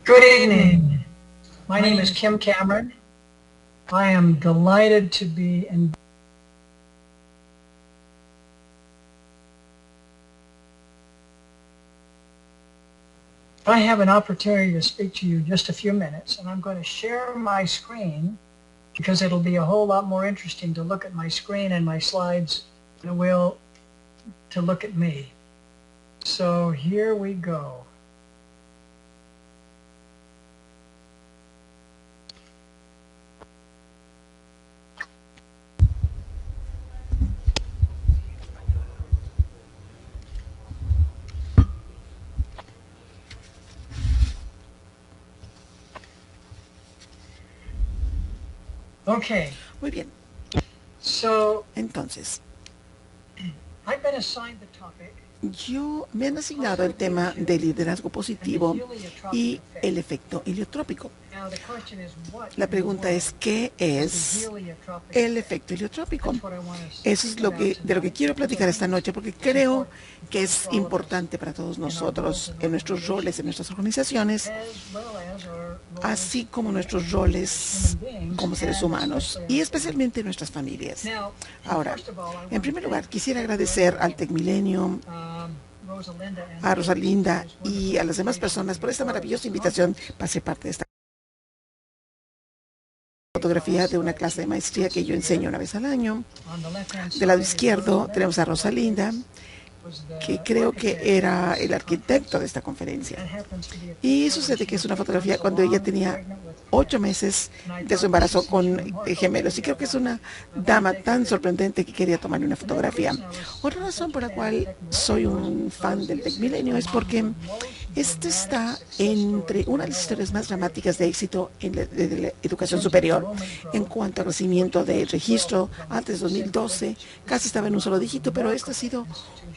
Good evening. My name is Kim Cameron. I am delighted to be in. I have an opportunity to speak to you just a few minutes, and I'm going to share my screen because it'll be a whole lot more interesting to look at my screen and my slides than it will to look at me. So here we go. Okay. Muy bien. So Entonces, I've been assigned the topic. me han asignado el tema de liderazgo positivo y el efecto heliotrópico. Now the question is, what La pregunta es, ¿qué es el efecto heliotrópico? That's what I want to Eso es de lo que quiero platicar esta noche, porque creo que es importante para todos nosotros, en nuestros roles, en nuestras organizaciones, as well as our así como nuestros roles como seres humanos, y especialmente nuestras familias. Now, Ahora, first of all, I want en primer lugar, quisiera agradecer al Tecmilenio, Rosalinda and a Rosalinda y a las demás personas por esta maravillosa invitación para ser parte de esta fotografía de una clase de maestría que yo enseño una vez al año. on the left-hand Del lado side izquierdo tenemos a Rosalinda, was the que creo que era el arquitecto de esta conferencia. that happens to be a Y sucede que es una fotografía cuando ella tenía 8 meses de su embarazo con gemelos. Y creo que es una dama tan sorprendente que quería tomarle una fotografía. Otra razón por la cual soy un fan del Tecmilenio es porque esto está entre una de las historias más dramáticas de éxito de la educación superior en cuanto al crecimiento del registro. Antes de 2012 casi estaba en un solo dígito, pero esta ha sido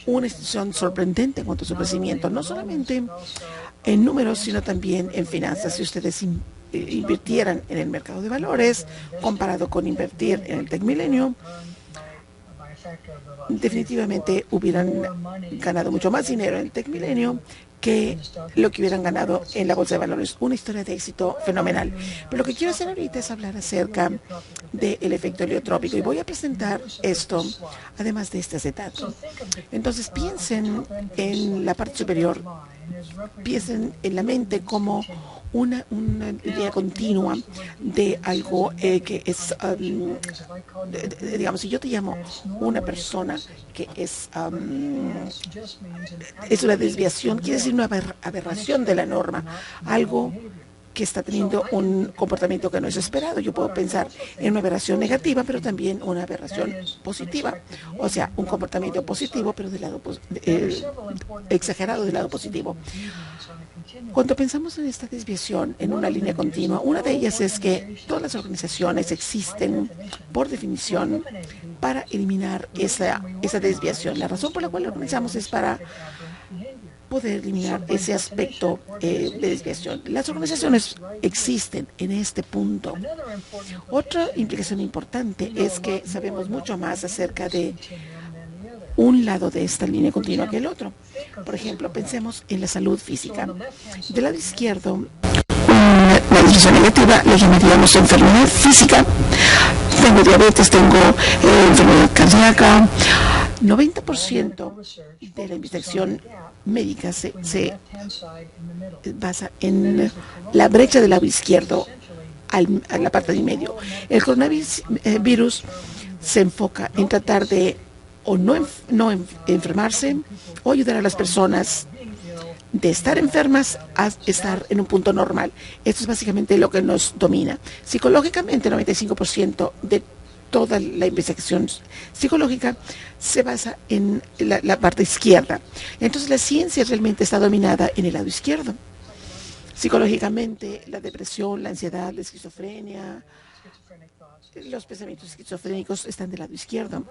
una institución sorprendente en cuanto a su crecimiento, no solamente en números, sino también en finanzas. Si ustedes invirtieran en el mercado de valores, comparado con invertir en el Tecmilenio, by a factor of about definitivamente hubieran ganado mucho más dinero en el Tecmilenio que lo que hubieran ganado en la bolsa de valores. Una historia de éxito fenomenal. Pero lo que quiero hacer ahorita es hablar acerca del efecto heliotrópico, y voy a presentar esto además de este acetato. Entonces piensen en la parte superior, piensen en la mente como una línea continua de algo que es, digamos, si yo te llamo una persona que es una desviación, quiere decir una aberración de la norma, algo que está teniendo un comportamiento que no es esperado. Yo puedo pensar en una aberración negativa, pero también una aberración positiva. O sea, un comportamiento positivo, pero del lado exagerado del lado positivo. Cuando pensamos en esta desviación en una línea continua, una de ellas es que todas las organizaciones existen, por definición, para eliminar esa desviación. La razón por la cual lo organizamos es para poder eliminar ese aspecto de desviación. Las organizaciones existen en este punto. Otra implicación importante es que sabemos mucho más acerca de un lado de esta línea continua que el otro. Por ejemplo, pensemos en la salud física. Del lado izquierdo, una desviación negativa le llamaríamos enfermedad física. Tengo diabetes, tengo enfermedad cardíaca. 90% de la investigación médica se basa en la brecha del lado izquierdo a la parte del medio. El coronavirus se enfoca en tratar de o no enfermarse o ayudar a las personas de estar enfermas a estar en un punto normal. Esto es básicamente lo que nos domina. Psicológicamente, el 95% de toda la investigación psicológica se basa en la parte izquierda. Entonces la ciencia realmente está dominada en el lado izquierdo. Psicológicamente, la depresión, la ansiedad, la esquizofrenia, los pensamientos esquizofrénicos están del lado izquierdo.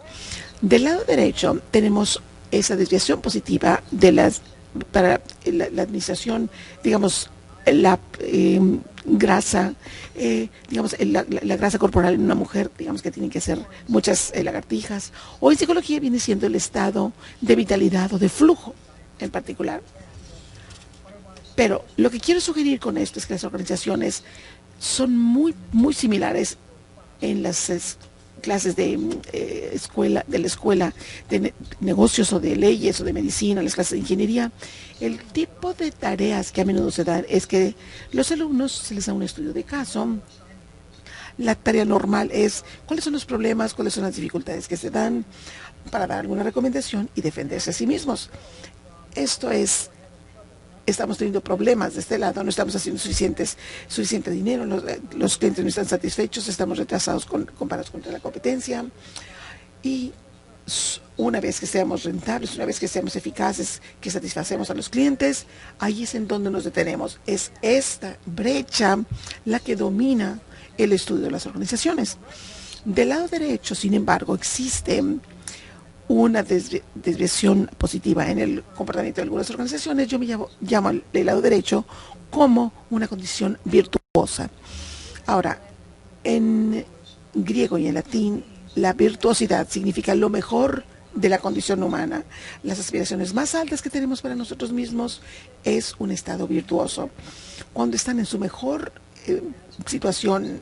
Del lado derecho tenemos esa desviación positiva para la administración, digamos, la grasa, digamos, la grasa corporal en una mujer, digamos que tienen que hacer muchas lagartijas, o en psicología viene siendo el estado de vitalidad o de flujo en particular. Pero lo que quiero sugerir con esto es que las organizaciones son muy similares en las clases de la escuela de negocios o de leyes o de medicina, las clases de ingeniería. El tipo de tareas que a menudo se dan es que los alumnos se les da un estudio de caso. La tarea normal es cuáles son los problemas, cuáles son las dificultades que se dan para dar alguna recomendación y defenderse a sí mismos. Esto es, estamos teniendo problemas de este lado, no estamos haciendo suficiente dinero, los clientes no están satisfechos, estamos retrasados comparados contra la competencia. Y una vez que seamos rentables, una vez que seamos eficaces, que satisfacemos a los clientes, ahí es en donde nos detenemos. Es esta brecha la que domina el estudio de las organizaciones. Del lado derecho, sin embargo, existe una desviación positiva en el comportamiento de algunas organizaciones. Yo me llamo el lado derecho como una condición virtuosa. Ahora, en griego y en latín, la virtuosidad significa lo mejor de la condición humana. Las aspiraciones más altas que tenemos para nosotros mismos es un estado virtuoso. Cuando están en su mejor situación,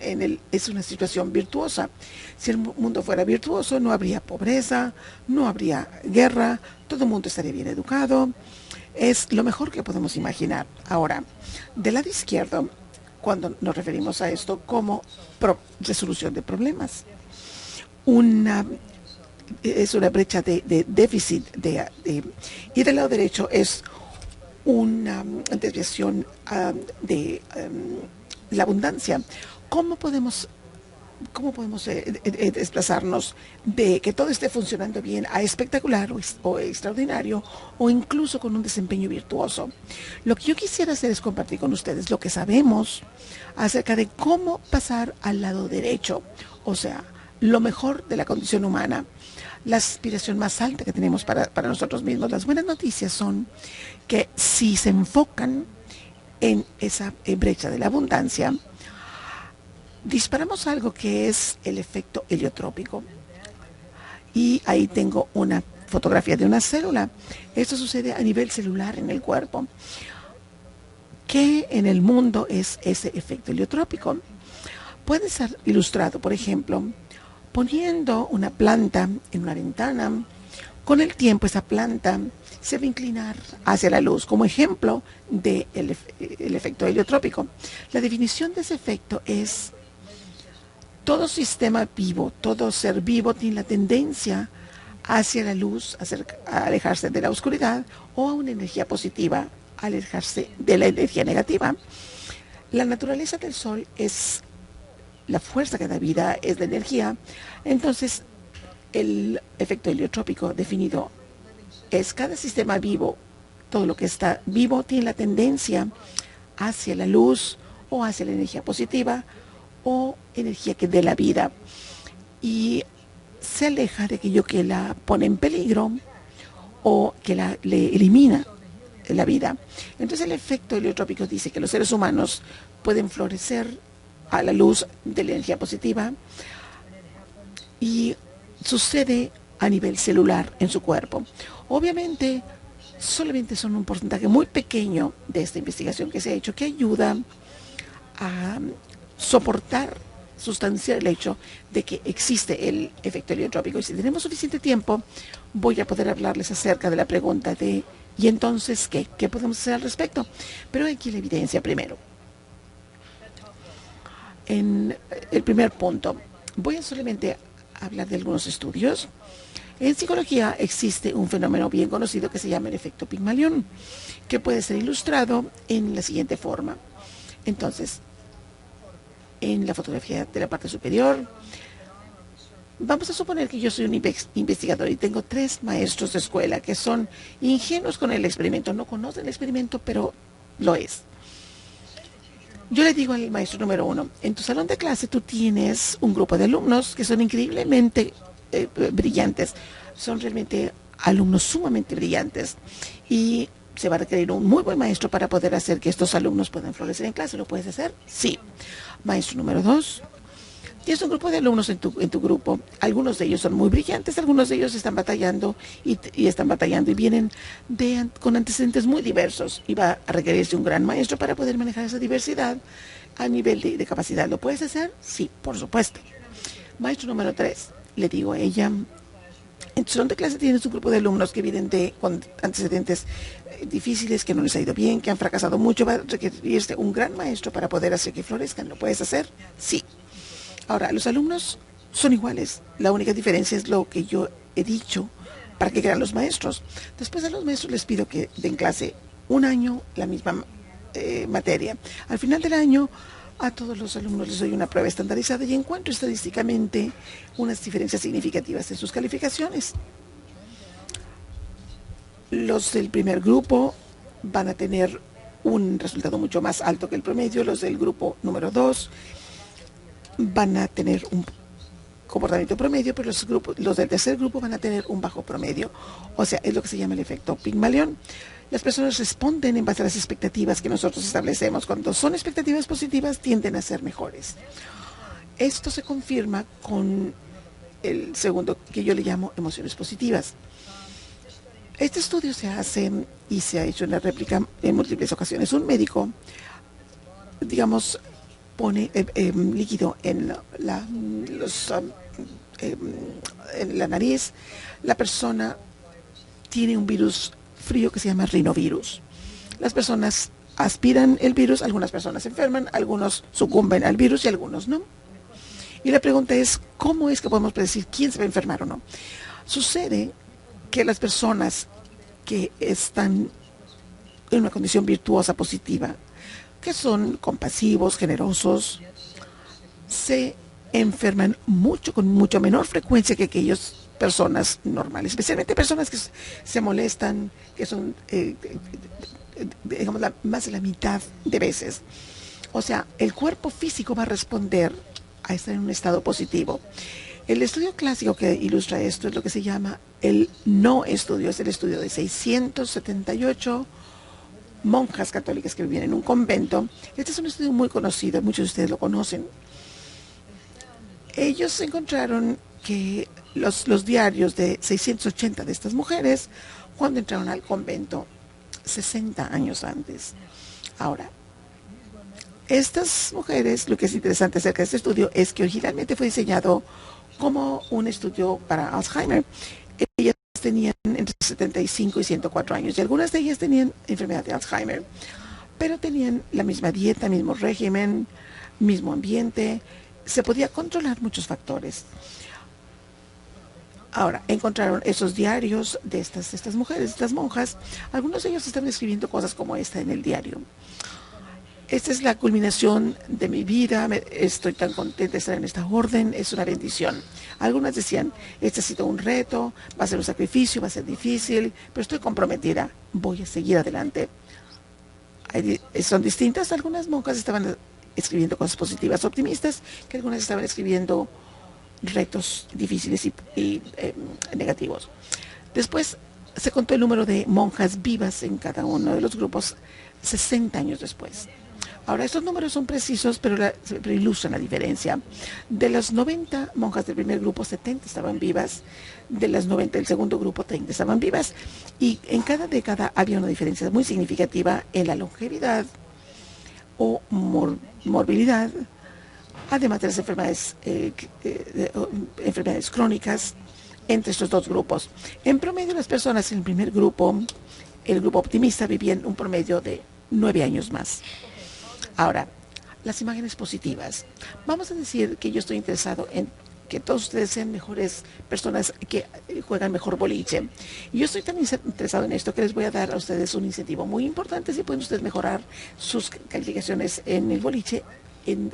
es una situación virtuosa. Si el mundo fuera virtuoso, no habría pobreza, no habría guerra, todo el mundo estaría bien educado. Es lo mejor que podemos imaginar. Ahora, del lado izquierdo, cuando nos referimos a esto como resolución de problemas, es una brecha de déficit y del lado derecho es una desviación de la abundancia. ¿Cómo podemos desplazarnos de que todo esté funcionando bien a espectacular o extraordinario o incluso con un desempeño virtuoso? Lo que yo quisiera hacer es compartir con ustedes lo que sabemos acerca de cómo pasar al lado derecho, o sea, lo mejor de la condición humana, la aspiración más alta que tenemos para nosotros mismos. Las buenas noticias son que si se enfocan en esa brecha de la abundancia, disparamos algo que es el efecto heliotrópico. Y ahí tengo una fotografía de una célula. Esto sucede a nivel celular en el cuerpo. ¿Qué en el mundo es ese efecto heliotrópico? Puede ser ilustrado, por ejemplo, poniendo una planta en una ventana. Con el tiempo esa planta se va a inclinar hacia la luz, como ejemplo del efecto heliotrópico. La definición de ese efecto es: todo sistema vivo, todo ser vivo tiene la tendencia hacia la luz, a alejarse de la oscuridad, o a una energía positiva, a alejarse de la energía negativa. La naturaleza del sol es la fuerza que da vida, es la energía. Entonces, el efecto heliotrópico definido es: cada sistema vivo, todo lo que está vivo tiene la tendencia hacia la luz o hacia la energía positiva o energía que dé la vida, y se aleja de aquello que la pone en peligro o que le elimina la vida. Entonces el efecto heliotrópico dice que los seres humanos pueden florecer a la luz de la energía positiva, y sucede a nivel celular en su cuerpo. Obviamente, solamente son un porcentaje muy pequeño de esta investigación que se ha hecho, que ayuda a soportar sustanciar el hecho de que existe el efecto heliotrópico. Y si tenemos suficiente tiempo, voy a poder hablarles acerca de la pregunta de ¿y entonces qué? ¿Qué podemos hacer al respecto? Pero aquí la evidencia primero. En el primer punto, voy a solamente hablar de algunos estudios. En psicología existe un fenómeno bien conocido que se llama el efecto Pigmalión, que puede ser ilustrado en la siguiente forma. Entonces, en la fotografía de la parte superior, vamos a suponer que yo soy un investigador y tengo 3 maestros de escuela que son ingenuos con el experimento, no conocen el experimento, pero lo es. Yo le digo al maestro número 1, en tu salón de clase tú tienes un grupo de alumnos que son increíblemente brillantes, son realmente alumnos sumamente brillantes, y se va a requerir un muy buen maestro para poder hacer que estos alumnos puedan florecer en clase. ¿Lo puedes hacer? Sí. Maestro número 2, Tienes un grupo de alumnos en tu grupo. Algunos de ellos son muy brillantes, algunos de ellos están batallando y vienen con antecedentes muy diversos. Y va a requerirse un gran maestro para poder manejar esa diversidad a nivel de capacidad. ¿Lo puedes hacer? Sí, por supuesto. Maestro número 3, le digo a ella, en tu salón de clase tienes un grupo de alumnos que vienen con antecedentes difíciles, que no les ha ido bien, que han fracasado mucho. Va a requerirse un gran maestro para poder hacer que florezcan. ¿Lo puedes hacer? Sí. Ahora, los alumnos son iguales. La única diferencia es lo que yo he dicho para que crean los maestros. Después a los maestros les pido que den clase un año la misma materia. Al final del año, a todos los alumnos les doy una prueba estandarizada y encuentro estadísticamente unas diferencias significativas en sus calificaciones. Los del primer grupo van a tener un resultado mucho más alto que el promedio. Los del grupo número 2 van a tener un comportamiento promedio, pero los del tercer grupo van a tener un bajo promedio. O sea, es lo que se llama el efecto Pigmalión. Las personas responden en base a las expectativas que nosotros establecemos. Cuando son expectativas positivas, tienden a ser mejores. Esto se confirma con el segundo, que yo le llamo emociones positivas. Este estudio se hace y se ha hecho en la réplica en múltiples ocasiones. Un médico, digamos, pone líquido en la nariz. La persona tiene un virus frío que se llama rinovirus. Las personas aspiran el virus, algunas personas se enferman, algunos sucumben al virus y algunos no. Y la pregunta es, ¿cómo es que podemos predecir quién se va a enfermar o no? Sucede que las personas que están en una condición virtuosa positiva, que son compasivos, generosos, se enferman con mucho menor frecuencia que aquellas personas normales, especialmente personas que se molestan, que son, digamos, más de la mitad de veces. O sea, el cuerpo físico va a responder a estar en un estado positivo. El estudio clásico que ilustra esto es lo que se llama el no estudio, es el estudio de 678 monjas católicas que vivían en un convento. Este es un estudio muy conocido, muchos de ustedes lo conocen. Ellos encontraron que los diarios de 680 de estas mujeres, cuando entraron al convento 60 años antes. Ahora, estas mujeres, lo que es interesante acerca de este estudio es que originalmente fue diseñado como un estudio para Alzheimer. Ellas tenían entre 75 y 104 años y algunas de ellas tenían enfermedad de Alzheimer, pero tenían la misma dieta, mismo régimen, mismo ambiente. Se podía controlar muchos factores. Ahora, encontraron esos diarios de estas mujeres, estas monjas. Algunos de ellos estaban escribiendo cosas como esta en el diario. Esta es la culminación de mi vida, estoy tan contenta de estar en esta orden, es una bendición. Algunas decían, este ha sido un reto, va a ser un sacrificio, va a ser difícil, pero estoy comprometida, voy a seguir adelante. Son distintas, algunas monjas estaban escribiendo cosas positivas, optimistas, que algunas estaban escribiendo retos difíciles y negativos. Después se contó el número de monjas vivas en cada uno de los grupos 60 años después. Ahora, estos números son precisos, pero ilustran la diferencia. De las 90 monjas del primer grupo, 70 estaban vivas. De las 90 del segundo grupo, 30 estaban vivas. Y en cada década había una diferencia muy significativa en la longevidad o morbilidad, además de las enfermedades crónicas entre estos dos grupos. En promedio, las personas en el primer grupo, el grupo optimista, vivían un promedio de 9 años más. Ahora, las imágenes positivas. Vamos a decir que yo estoy interesado en que todos ustedes sean mejores personas que juegan mejor boliche. Y yo estoy también interesado en esto, que les voy a dar a ustedes un incentivo muy importante si pueden ustedes mejorar sus calificaciones en el boliche en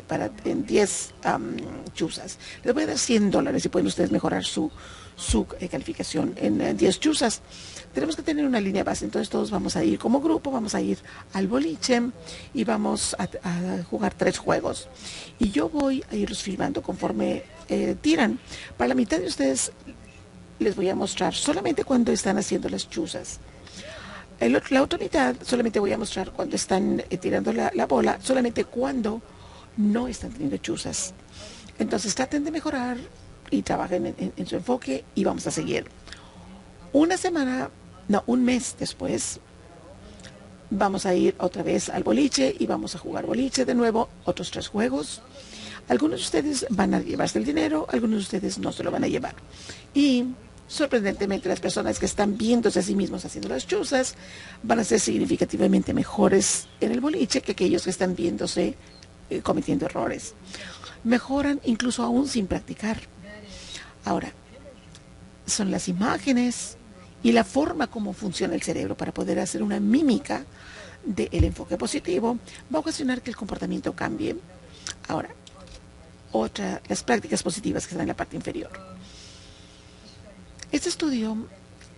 10 chuzas. Les voy a dar $100 si pueden ustedes mejorar su calificación en 10 chuzas. Tenemos que tener una línea base, entonces todos vamos a ir como grupo, vamos a ir al boliche y vamos a jugar 3 juegos. Y yo voy a irlos filmando conforme tiran. Para la mitad de ustedes les voy a mostrar solamente cuando están haciendo las chuzas. La otra mitad solamente voy a mostrar cuando están tirando la bola, solamente cuando no están teniendo chuzas. Entonces traten de mejorar y trabajen en su enfoque y vamos a seguir. Un mes después, vamos a ir otra vez al boliche y vamos a jugar boliche de nuevo, otros 3 juegos. Algunos de ustedes van a llevarse el dinero, algunos de ustedes no se lo van a llevar. Y sorprendentemente las personas que están viéndose a sí mismos haciendo las chuzas van a ser significativamente mejores en el boliche que aquellos que están viéndose cometiendo errores. Mejoran incluso aún sin practicar. Ahora, son las imágenes y la forma como funciona el cerebro para poder hacer una mímica del enfoque positivo va a ocasionar que el comportamiento cambie. Ahora, las prácticas positivas que están en la parte inferior. Este estudio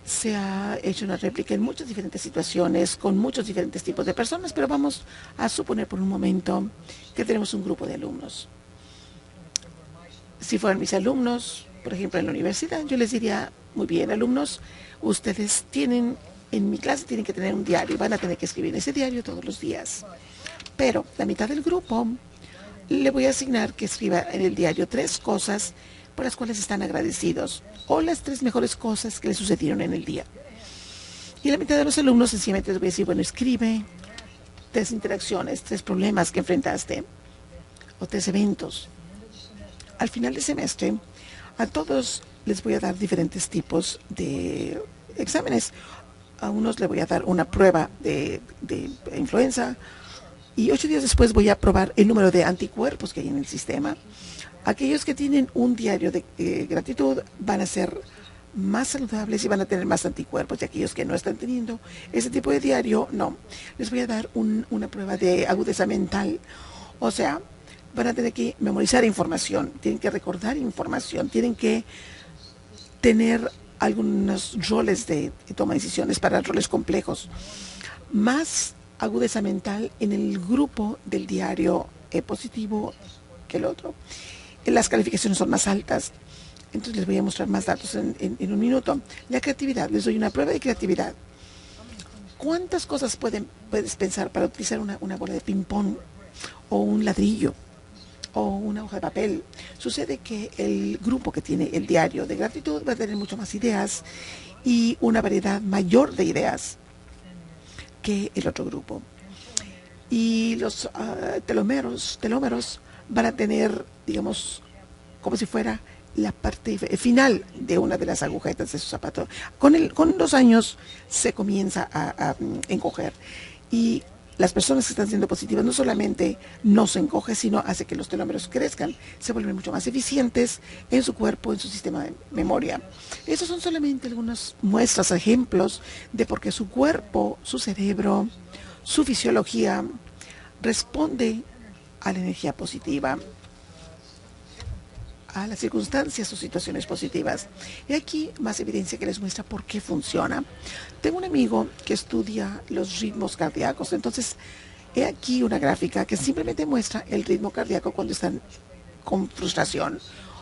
se ha hecho una réplica en muchas diferentes situaciones, con muchos diferentes tipos de personas, pero vamos a suponer por un momento que tenemos un grupo de alumnos. Si fueran mis alumnos, por ejemplo, en la universidad, yo les diría, muy bien, alumnos, ustedes en mi clase tienen que tener un diario, van a tener que escribir ese diario todos los días. Pero la mitad del grupo le voy a asignar que escriba en el diario 3 cosas por las cuales están agradecidos o las 3 mejores cosas que le sucedieron en el día. Y la mitad de los alumnos sencillamente les voy a decir, bueno, escribe 3 interacciones, 3 problemas que enfrentaste o 3 eventos. Al final del semestre, a todos les voy a dar diferentes tipos de exámenes. A unos les voy a dar una prueba de influenza y 8 días después voy a probar el número de anticuerpos que hay en el sistema. Aquellos que tienen un diario de gratitud van a ser más saludables y van a tener más anticuerpos, y aquellos que no están teniendo ese tipo de diario, no. Les voy a dar una prueba de agudeza mental. O sea, van a tener que memorizar información, tienen que recordar información, tienen que tener algunos roles de toma de decisiones para roles complejos. Más agudeza mental en el grupo del diario positivo que el otro. Las calificaciones son más altas. Entonces les voy a mostrar más datos en un minuto. La creatividad, les doy una prueba de creatividad. ¿Cuántas cosas puedes pensar para utilizar una bola de ping-pong o un ladrillo o una hoja de papel? Sucede que el grupo que tiene el diario de gratitud va a tener mucho más ideas y una variedad mayor de ideas que el otro grupo. Y los telómeros van a tener, digamos, como si fuera la parte final de una de las agujetas de su zapato. Con los años se comienza a encoger. Y las personas que están siendo positivas no solamente no se encoge, sino hace que los telómeros crezcan, se vuelven mucho más eficientes en su cuerpo, en su sistema de memoria. Esos son solamente algunas muestras, ejemplos de por qué su cuerpo, su cerebro, su fisiología responde a la energía positiva, a las circunstancias o situaciones positivas. Y aquí más evidencia que les muestra por qué funciona. Tengo un amigo que estudia los ritmos cardíacos, entonces he aquí una gráfica que simplemente muestra el ritmo cardíaco cuando están con frustración,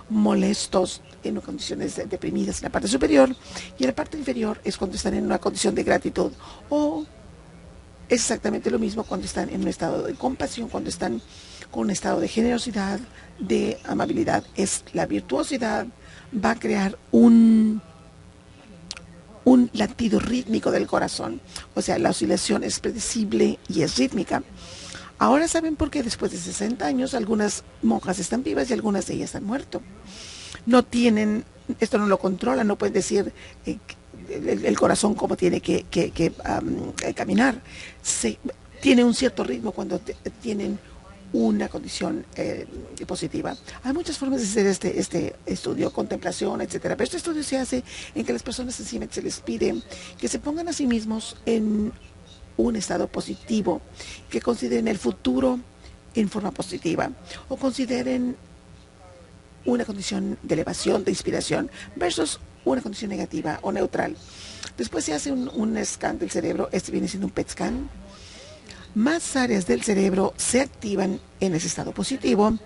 molestos, en condiciones deprimidas en la parte superior, y en la parte inferior es cuando están en una condición de gratitud, o es exactamente lo mismo cuando están en un estado de compasión, cuando están con un estado de generosidad, de amabilidad. Es la virtuosidad, va a crear un latido rítmico del corazón. O sea, la oscilación es predecible y es rítmica. Ahora saben por qué después de 60 años algunas monjas están vivas y algunas de ellas han muerto. No tienen, esto no lo controlan, no pueden decir el corazón cómo tiene que caminar. Tiene un cierto ritmo cuando tienen una condición positiva. Hay muchas formas de hacer este estudio, contemplación, etcétera. Pero este estudio se hace en que las personas sencillamente se les pide que se pongan a sí mismos en un estado positivo, que consideren el futuro en forma positiva o consideren una condición de elevación, de inspiración, versus una condición negativa o neutral. Después se hace un scan del cerebro, este viene siendo un PET scan. Más áreas del cerebro se activan en ese estado positivo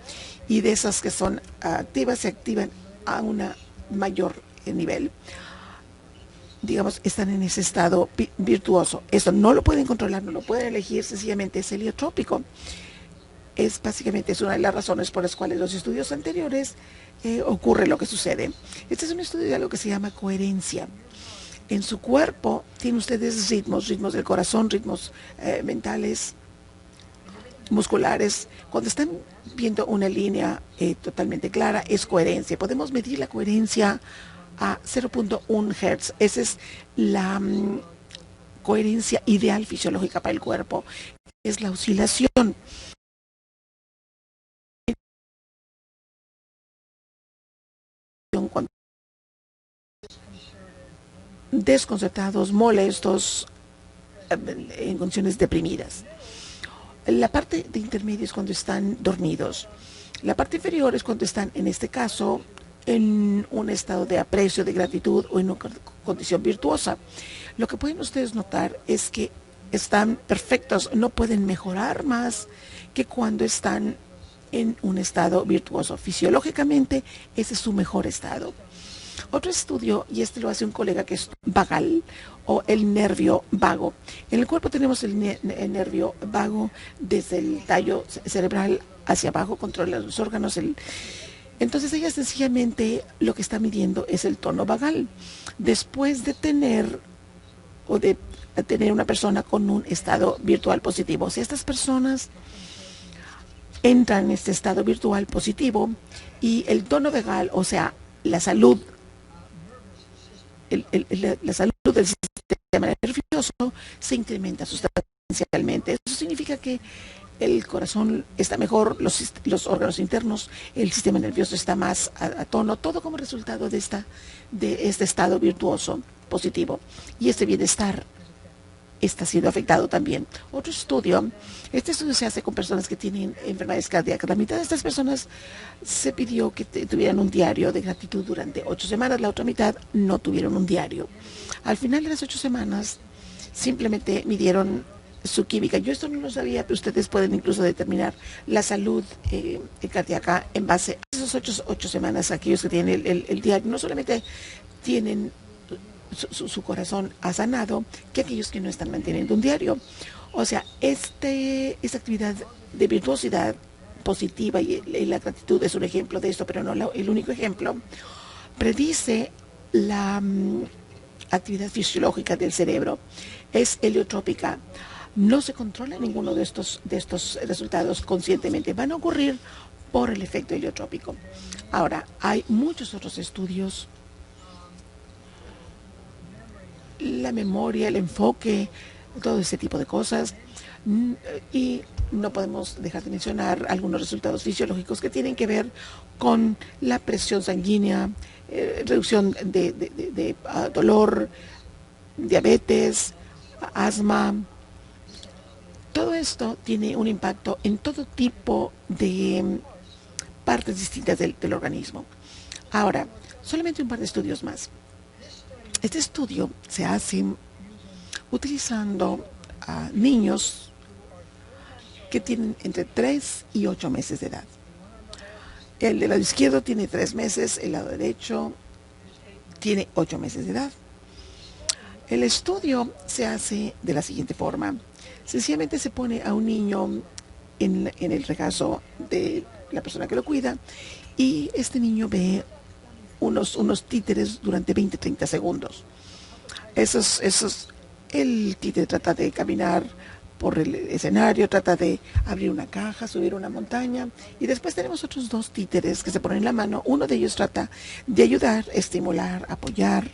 y de esas que son activas se activan a un mayor nivel. Digamos, están en ese estado virtuoso. Esto no lo pueden controlar, no lo pueden elegir, sencillamente es heliotrópico. básicamente es una de las razones por las cuales los estudios anteriores ocurre lo que sucede. Este es un estudio de algo que se llama coherencia. En su cuerpo tienen ustedes ritmos del corazón, ritmos mentales, musculares. Cuando están viendo una línea totalmente clara, es coherencia. Podemos medir la coherencia a 0.1 Hz. Esa es la coherencia ideal fisiológica para el cuerpo. Es la oscilación cuando desconcertados, molestos, en condiciones deprimidas. La parte de intermedio es cuando están dormidos. La parte inferior es cuando están, en este caso, en un estado de aprecio, de gratitud o en una condición virtuosa. Lo que pueden ustedes notar es que están perfectos, no pueden mejorar más que cuando están en un estado virtuoso. Fisiológicamente, ese es su mejor estado. Otro estudio, y este lo hace un colega que es vagal, o el nervio vago. En el cuerpo tenemos el nervio vago desde el tallo cerebral hacia abajo, controla los órganos. Entonces ella sencillamente lo que está midiendo es el tono vagal. Después de tener una persona con un estado virtual positivo. Si estas personas entran en este estado virtual positivo y el tono vagal, o sea, la salud, la salud del sistema nervioso se incrementa sustancialmente. Eso significa que el corazón está mejor, los órganos internos, el sistema nervioso está más a tono, todo como resultado de este estado virtuoso positivo. Y este bienestar está siendo afectado también. Otro estudio, este estudio se hace con personas que tienen enfermedades cardíacas. La mitad de estas personas se pidió que tuvieran un diario de gratitud durante 8 semanas, la otra mitad no tuvieron un diario. Al final de las 8 semanas, simplemente midieron su química. Yo esto no lo sabía, pero ustedes pueden incluso determinar la salud cardíaca en base a esas 8 semanas. Aquellos que tienen el diario no solamente tienen su corazón ha sanado, que aquellos que no están manteniendo un diario. O sea, esta actividad de virtuosidad positiva y la gratitud es un ejemplo de esto, pero no el único ejemplo. Predice la actividad fisiológica del cerebro. Es heliotrópica. No se controla ninguno de estos resultados conscientemente. Van a ocurrir por el efecto heliotrópico. Ahora, hay muchos otros estudios. La memoria, el enfoque, todo ese tipo de cosas. Y no podemos dejar de mencionar algunos resultados fisiológicos que tienen que ver con la presión sanguínea, reducción de dolor, diabetes, asma. Todo esto tiene un impacto en todo tipo de partes distintas del organismo. Ahora, solamente un par de estudios más. Este estudio se hace utilizando a niños que tienen entre 3 y 8 meses de edad. El del lado izquierdo tiene 3 meses, el lado derecho tiene 8 meses de edad. El estudio se hace de la siguiente forma. Sencillamente se pone a un niño en el regazo de la persona que lo cuida y este niño ve unos títeres durante 20-30 segundos. El títere trata de caminar por el escenario, trata de abrir una caja, subir una montaña, y después tenemos otros 2 títeres que se ponen en la mano. Uno de ellos trata de ayudar, estimular, apoyar,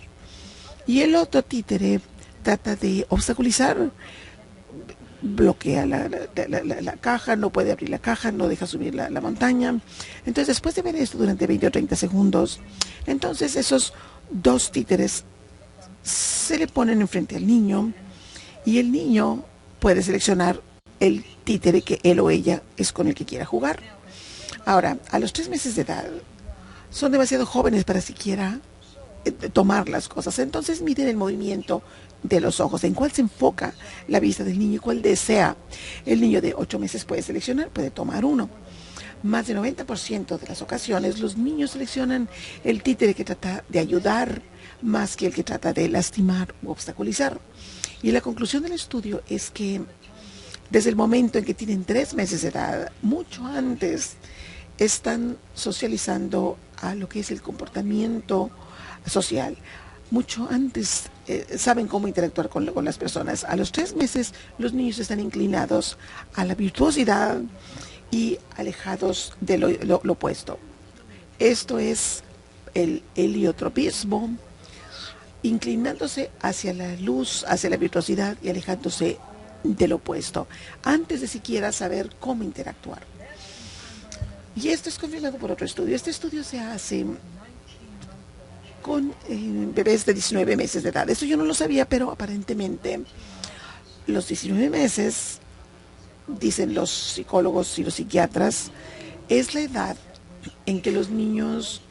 y el otro títere trata de obstaculizar, bloquea la caja, no puede abrir la caja, no deja subir la montaña. Entonces, después de ver esto durante 20 o 30 segundos, entonces esos 2 títeres se le ponen enfrente al niño y el niño puede seleccionar el títere que él o ella es con el que quiera jugar. Ahora, a los 3 meses de edad, son demasiado jóvenes para siquiera tomar las cosas. Entonces miden el movimiento de los ojos, en cuál se enfoca la vista del niño y cuál desea. El niño de 8 meses puede seleccionar, puede tomar uno. Más del 90% de las ocasiones los niños seleccionan el títere que trata de ayudar más que el que trata de lastimar u obstaculizar. Y la conclusión del estudio es que desde el momento en que tienen 3 meses de edad, mucho antes, están socializando a lo que es el comportamiento social. Mucho antes saben cómo interactuar con las personas. A los 3 meses los niños están inclinados a la virtuosidad y alejados de lo opuesto. Esto es el heliotropismo, inclinándose hacia la luz, hacia la virtuosidad y alejándose del opuesto, antes de siquiera saber cómo interactuar. Y esto es confirmado por otro estudio. Este estudio se hace con bebés de 19 meses de edad. Esto yo no lo sabía, pero aparentemente los 19 meses, dicen los psicólogos y los psiquiatras, es la edad en que los niños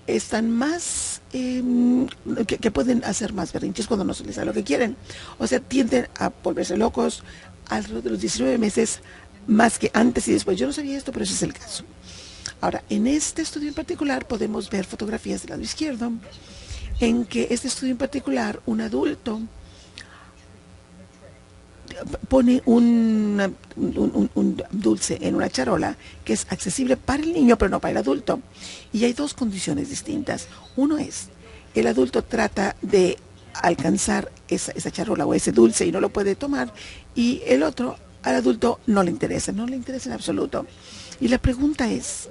están más, que pueden hacer más berrinches cuando no se les da lo que quieren. O sea, tienden a volverse locos alrededor de los 19 meses, más que antes y después. Yo no sabía esto, pero ese es el caso. Ahora, en este estudio en particular podemos ver fotografías del lado izquierdo, en que este estudio en particular, un adulto pone un dulce en una charola que es accesible para el niño, pero no para el adulto. Y hay 2 condiciones distintas. Uno es, el adulto trata de alcanzar esa charola o ese dulce y no lo puede tomar, y el otro, al adulto no le interesa en absoluto. Y la pregunta es,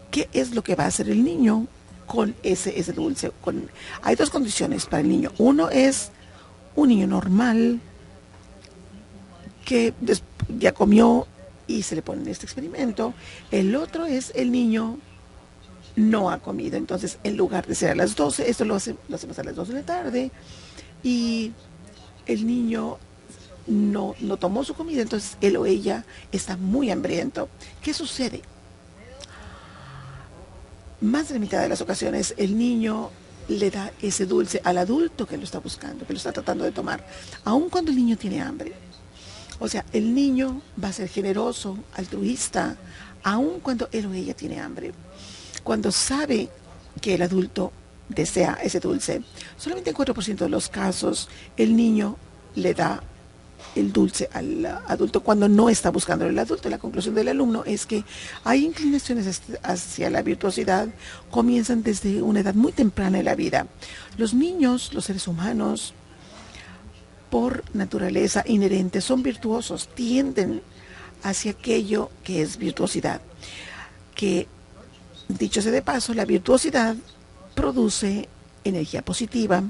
¿qué es lo que va a hacer el niño con ese dulce? Hay 2 condiciones para el niño. Uno es un niño normal que ya comió y se le pone en este experimento. El otro es el niño no ha comido. Entonces, en lugar de ser a las 12, esto lo hacemos a las 2 de la tarde, y el niño no tomó su comida, entonces él o ella está muy hambriento. ¿Qué sucede? Más de la mitad de las ocasiones el niño le da ese dulce al adulto que lo está buscando, que lo está tratando de tomar, aun cuando el niño tiene hambre. O sea, el niño va a ser generoso, altruista, aun cuando él o ella tiene hambre. Cuando sabe que el adulto desea ese dulce, solamente en 4% de los casos el niño le da el dulce al adulto cuando no está buscando el adulto. La conclusión del alumno es que hay inclinaciones hacia la virtuosidad, comienzan desde una edad muy temprana en la vida. Los niños, los seres humanos, por naturaleza inherente, son virtuosos, tienden hacia aquello que es virtuosidad. Que, dicho sea de paso, la virtuosidad produce energía positiva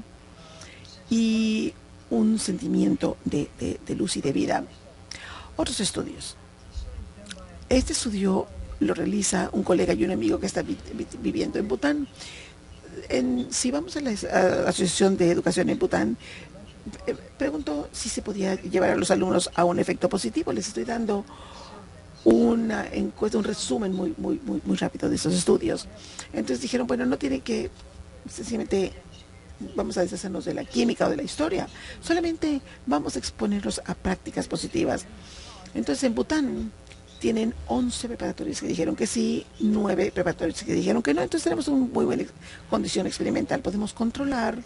y un sentimiento de luz y de vida. Otros estudios. Este estudio lo realiza un colega y un amigo que está viviendo en Bután. Si vamos a la Asociación de Educación en Bután, preguntó si se podía llevar a los alumnos a un efecto positivo. Les estoy dando una encuesta, un resumen muy rápido de esos estudios. Entonces dijeron, bueno, no tiene que sencillamente vamos a deshacernos de la química o de la historia, solamente vamos a exponerlos a prácticas positivas. Entonces en Bután tienen 11 preparatorios que dijeron que sí, 9 preparatorios que dijeron que no. Entonces tenemos una muy buena condición experimental. Podemos controlar,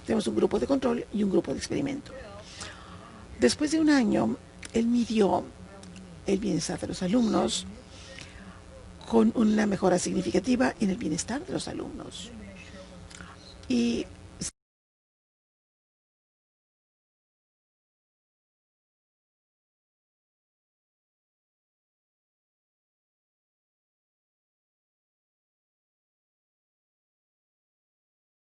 tenemos un grupo de control y un grupo de experimento. Después de un año, él midió el bienestar de los alumnos con una mejora significativa en el bienestar de los alumnos. Y